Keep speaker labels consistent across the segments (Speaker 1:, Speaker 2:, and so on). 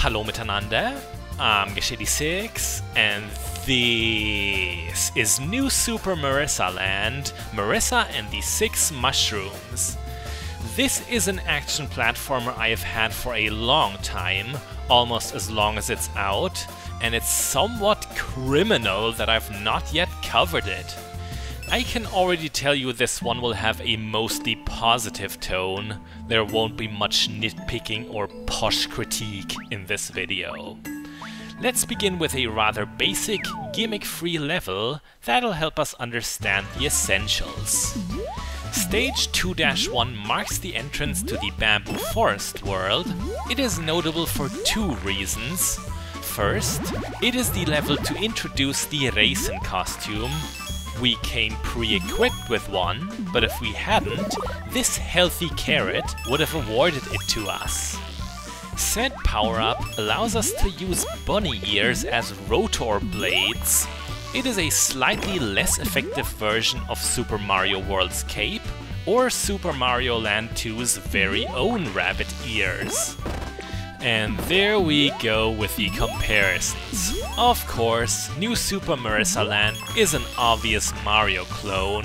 Speaker 1: Hallo miteinander, I'm Geshady6, and this is new Super Marisa Land, Marisa and the 6 Mushrooms. This is an action platformer I have had for a long time, almost as long as it's out, and it's somewhat criminal that I've not yet covered it. I can already tell you this one will have a mostly positive tone. There won't be much nitpicking or posh critique in this video. Let's begin with a rather basic, gimmick-free level that'll help us understand the essentials. Stage 2-1 marks the entrance to the Bamboo Forest world. It is notable for 2 reasons. First, it is the level to introduce the racing costume. We came pre-equipped with one, but if we hadn't, this healthy carrot would have awarded it to us. Said power-up allows us to use bunny ears as rotor blades. It is a slightly less effective version of Super Mario World's cape, or Super Mario Land 2's very own rabbit ears. And there we go with the comparisons. Of course, new Super Marisa Land is an obvious Mario clone,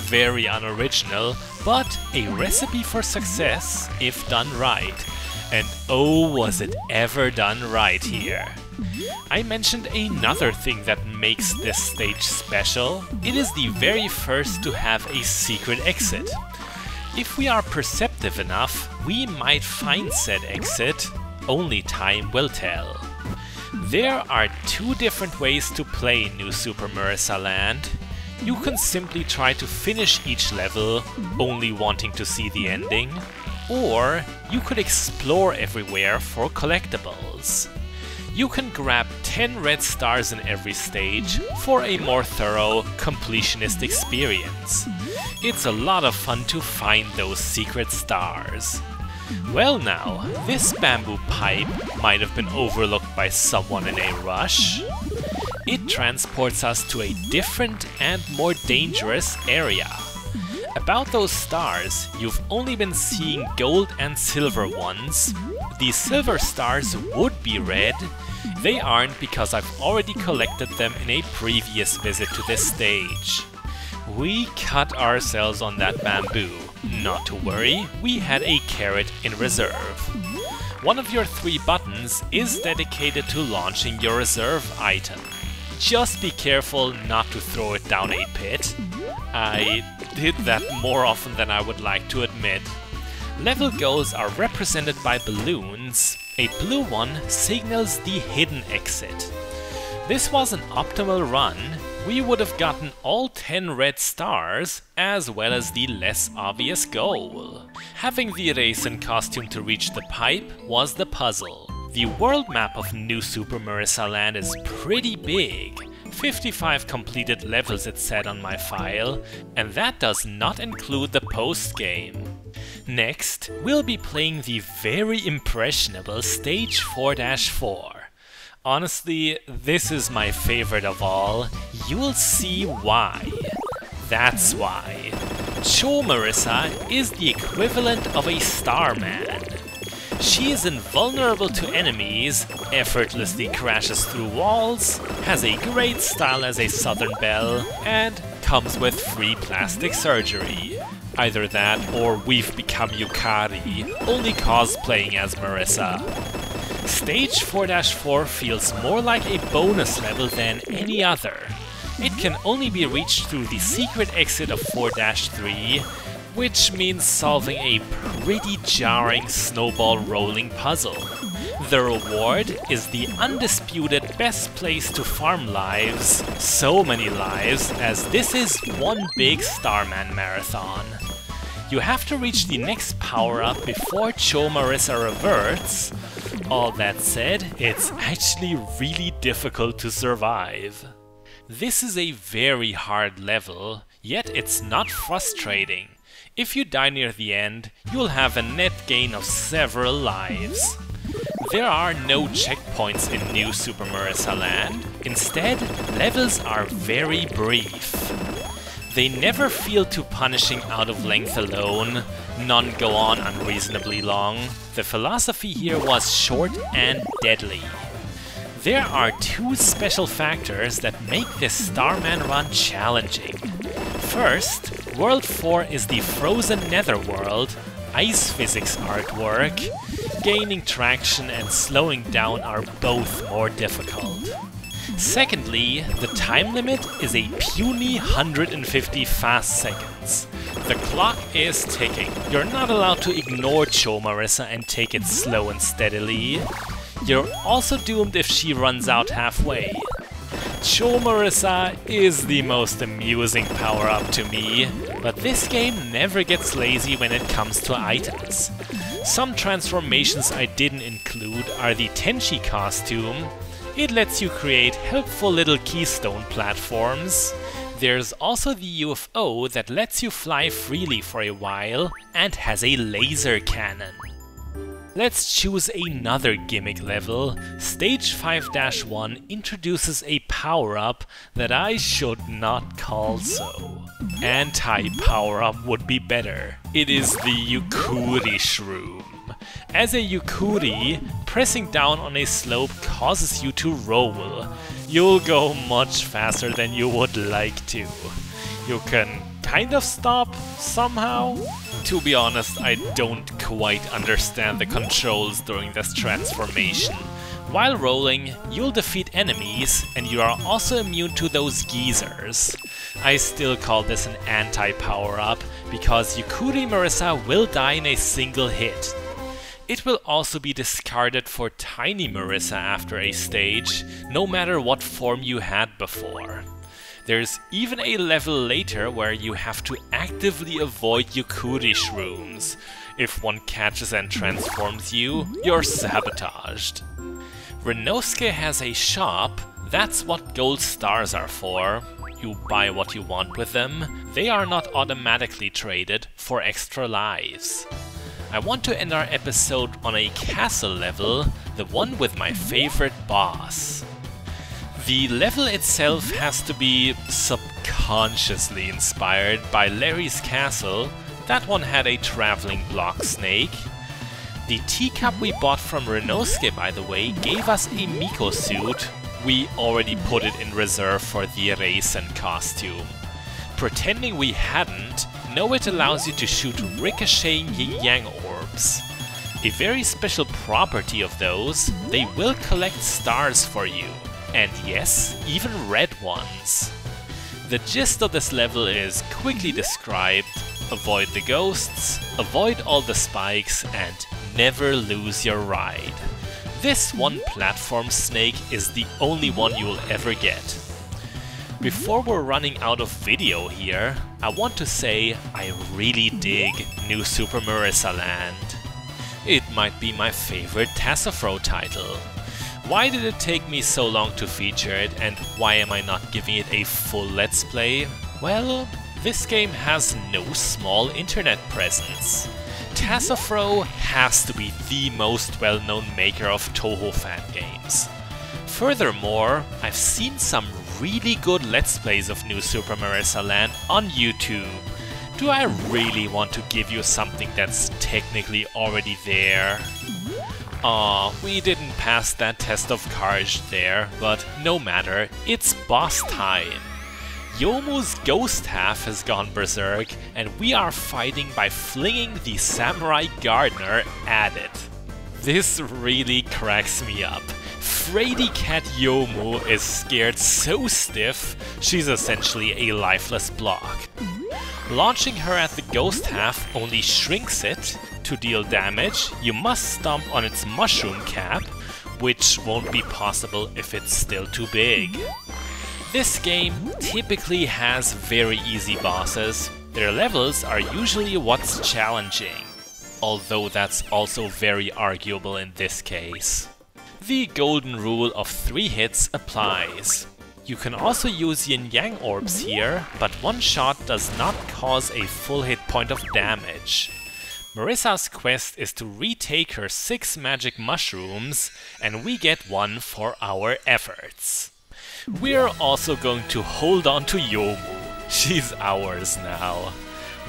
Speaker 1: very unoriginal, but a recipe for success if done right. And oh, was it ever done right here. I mentioned another thing that makes this stage special. It is the very first to have a secret exit. If we are perceptive enough, we might find said exit. Only time will tell. There are 2 different ways to play new Super Marisa Land. You can simply try to finish each level, only wanting to see the ending, or you could explore everywhere for collectibles. You can grab 10 red stars in every stage for a more thorough, completionist experience. It's a lot of fun to find those secret stars. Well now, this bamboo pipe might have been overlooked by someone in a rush. It transports us to a different and more dangerous area. About those stars, you've only been seeing gold and silver ones. The silver stars would be red. They aren't because I've already collected them in a previous visit to this stage. We cut ourselves on that bamboo. Not to worry, we had a carrot in reserve. One of your 3 buttons is dedicated to launching your reserve item. Just be careful not to throw it down a pit. I did that more often than I would like to admit. Level goals are represented by balloons. A blue one signals the hidden exit. This was an optimal run. We would have gotten all 10 red stars, as well as the less obvious goal. Having the racing costume to reach the pipe was the puzzle. The world map of new Super Marisa Land is pretty big. 55 completed levels it said on my file, and that does not include the post-game. Next, we'll be playing the very impressionable Stage 4-4. Honestly, this is my favorite of all. You'll see why. That's why. Cho Marisa is the equivalent of a Starman. She is invulnerable to enemies, effortlessly crashes through walls, has a great style as a Southern Belle, and comes with free plastic surgery. Either that or we've become Yukari, only cosplaying as Marisa. Stage 4-4 feels more like a bonus level than any other. It can only be reached through the secret exit of 4-3, which means solving a pretty jarring snowball rolling puzzle. The reward is the undisputed best place to farm lives, so many lives, as this is one big Starman marathon. You have to reach the next power-up before Cho Marisa reverts. All that said, it's actually really difficult to survive. This is a very hard level, yet it's not frustrating. If you die near the end, you'll have a net gain of several lives. There are no checkpoints in new Super Marisa Land. Instead, levels are very brief. They never feel too punishing out of length alone. None go on unreasonably long. The philosophy here was short and deadly. There are two special factors that make this Starman run challenging. First, World 4 is the frozen netherworld, ice physics artwork. Gaining traction and slowing down are both more difficult. Secondly, the time limit is a puny 150 fast seconds. The clock is ticking. You're not allowed to ignore Cho Marisa and take it slow and steadily. You're also doomed if she runs out halfway. Cho Marisa is the most amusing power-up to me, but this game never gets lazy when it comes to items. Some transformations I didn't include are the Tenchi costume. It lets you create helpful little keystone platforms. There's also the UFO that lets you fly freely for a while and has a laser cannon. Let's choose another gimmick level. Stage 5-1 introduces a power-up that I should not call so. Anti-power-up would be better. It is the Yukuri Shroom. As a Yukuri, pressing down on a slope causes you to roll. You'll go much faster than you would like to. You can kind of stop somehow. To be honest, I don't quite understand the controls during this transformation. While rolling, you'll defeat enemies, and you are also immune to those geezers. I still call this an anti-power-up, because Yukuri Marisa will die in a single hit. It will also be discarded for Tiny Marisa after a stage, no matter what form you had before. There's even a level later where you have to actively avoid Yukuri Shrooms. If one catches and transforms you, you're sabotaged. Renosuke has a shop. That's what gold stars are for. You buy what you want with them. They are not automatically traded for extra lives. I want to end our episode on a castle level, the one with my favorite boss. The level itself has to be subconsciously inspired by Larry's castle. That one had a traveling block snake. The teacup we bought from Renosuke, by the way, gave us a Miko suit. We already put it in reserve for the Reisen costume. Pretending we hadn't, no, it allows you to shoot ricocheting yin-yang orbs. A very special property of those, they will collect stars for you. And yes, even red ones. The gist of this level is quickly described: avoid the ghosts, avoid all the spikes, and never lose your ride. This one platform snake is the only one you will ever get. Before we're running out of video here, I want to say I really dig New Super Marisa Land. It might be my favorite Tasofro title. Why did it take me so long to feature it, and why am I not giving it a full let's play? Well, this game has no small internet presence. Tasofro has to be the most well-known maker of Toho fan games. Furthermore, I've seen some really good let's plays of New Super Marisa Land on YouTube. Do I really want to give you something that's technically already there? Aw, we didn't pass that test of courage there, but no matter, it's boss time. Yomu's ghost half has gone berserk, and we are fighting by flinging the samurai gardener at it. This really cracks me up. Fraidy cat Yomu is scared so stiff, she's essentially a lifeless block. Launching her at the ghost half only shrinks it. To deal damage, you must stomp on its mushroom cap, which won't be possible if it's still too big. This game typically has very easy bosses. Their levels are usually what's challenging, although that's also very arguable in this case. The golden rule of 3 hits applies. You can also use yin-yang orbs here, but one shot does not cause a full hit point of damage. Marisa's quest is to retake her 6 magic mushrooms, and we get 1 for our efforts. We're also going to hold on to Yomu. She's ours now.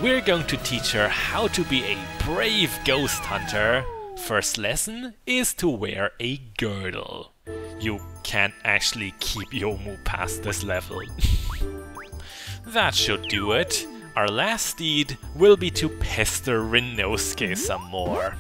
Speaker 1: We're going to teach her how to be a brave ghost hunter. First lesson is to wear a girdle. You can't actually keep Yomu past this level. That should do it. Our last deed will be to pester Rinnosuke some more.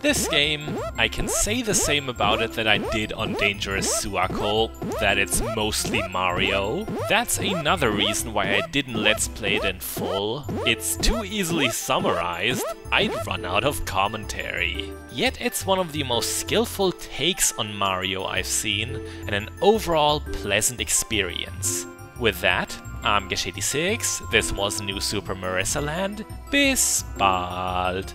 Speaker 1: This game, I can say the same about it that I did on Dangerous Suako, that it's mostly Mario. That's another reason why I didn't let's play it in full. It's too easily summarized, I'd run out of commentary. Yet it's one of the most skillful takes on Mario I've seen, and an overall pleasant experience. With that, I'm Gesh86, this was New Super Marisa Land, bis bald!